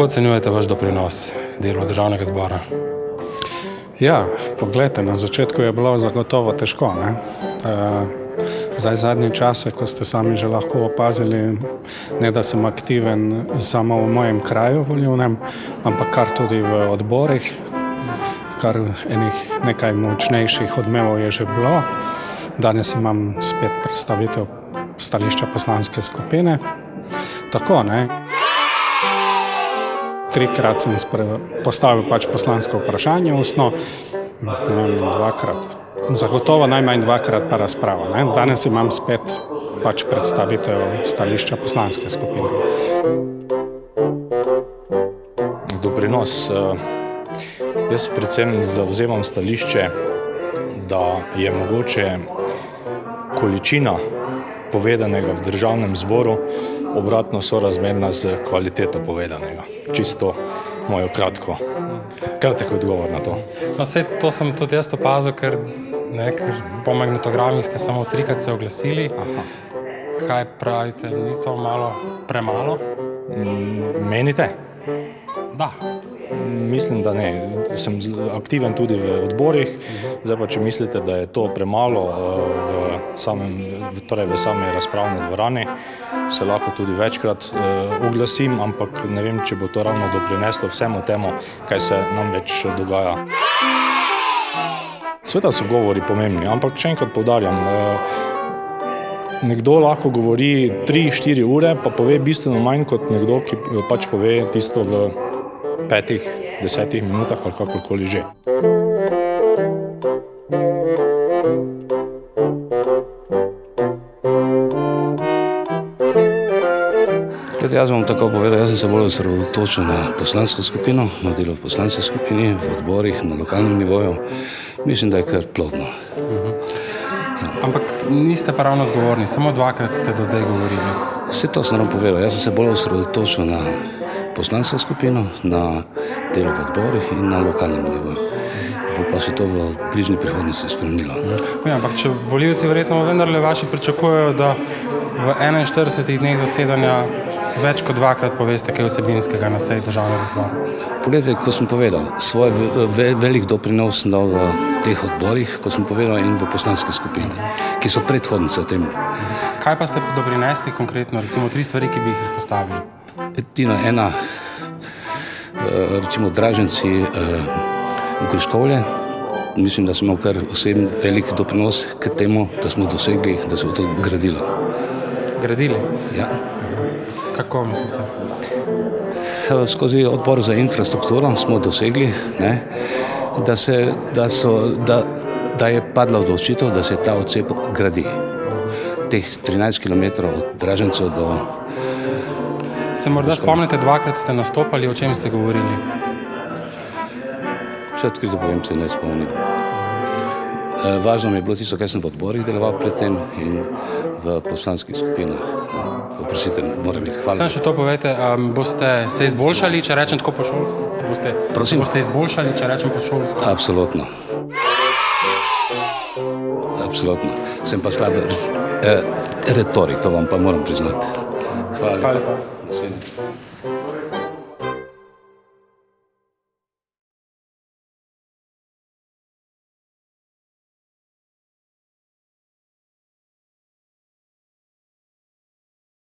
Kako ocenjujete vaš doprinos delu Državnega zbora? Ja, poglejte, na začetku je bilo zagotovo težko, ne? Zdaj zadnje čase, ko ste sami že lahko opazili, ne da sem aktiven samo v mojem kraju volilnem, ampak kar tudi v odborih, kar nekaj močnejših odmevov je že bilo. Danes imam spet predstavitev stališča poslanske skupine. Tako, ne? Trikrat sem postavil poslansko vprašanje ustno, dvakrat. Zagotovo najmanj dvakrat pa razprava, ne? Danes imam spet predstavitev stališča poslanske skupine. Doprinos. Jaz predvsem zavzemam stališče, da je mogoče količina povedanega v Državnem zboru obratno sorazmerna z kvaliteto povedanega. Čisto mojo kratek odgovor na to. No, sej to sem tudi jaz opazil, ker po magnetogramih ste samo 3-krat se oglasili. Kaj pravite, ni to malo premalo? Menite? Da. Mislim, da ne. Sem aktiven tudi v odborih. Zdaj pa, če mislite, da je to premalo v sami razpravni dvorani, se lahko tudi večkrat oglasim, ampak ne vem, če bo to ravno doprineslo vsemu temu, kaj se namreč dogaja. Sveda so govori pomembni, ampak še enkrat poudarjam, nekdo lahko govori 3-4 ure, pa pove bistveno manj kot nekdo, ki pove tisto v 5-10 minutah ali kakorkoli že. Jaz bom tako povedal, jaz sem se bolj osredotočil na poslansko skupino, na delo v poslanski skupini, v odborih, na lokalnem nivoju. Mislim, da je kar plodno. Ampak niste pa ravno zgovorni, samo 2-krat ste do zdaj govorili. Vse to sem vam povedal, jaz sem se bolj osredotočil na poslansko skupino, na delo v odborih in na lokalnem nivoju. Bo pa se to v bližnji prihodnosti spremenilo. Ja, ampak če volivci verjetno vendarle vaši pričakujejo, da v 41 dneh zasedanja več kot 2-krat poveste kaj vsebinskega na seji Državnega zbora. Poglejte, ko sem povedal, svoj velik doprinos dal v teh odborih, ko sem povedal, in v poslanski skupini, ki so predhodnice v tem. Kaj pa ste doprinesli konkretno, recimo 3 stvari, ki bi jih izpostavili? Ena, recimo Draženci, Gruškovlje. Mislim, da smo imeli kar osebno velik doprinos k temu, da smo dosegli, da se bo to gradilo. Gradili? Ja. Kako mislite? Skozi odbor za infrastrukturo smo dosegli, da je padla odločitev, da se ta odsek gradi. Teh 13 km od Dražencev do... Se morda spomnite, 2-krat ste nastopali, o čem ste govorili? Če odkrito povem, se ne spomnim. Važno mi je bilo tisto, kaj sem v odborih deloval pred tem in v poslanskih skupinah. Oprostite, moram biti hvala. Samo še to povejte, boste se izboljšali, če rečem tako po šolsko? Se boste izboljšali, če rečem po šolsko? Absolutno. Absolutno. Sem pa slab retorik, to vam pa moram priznati. Hvala lepa.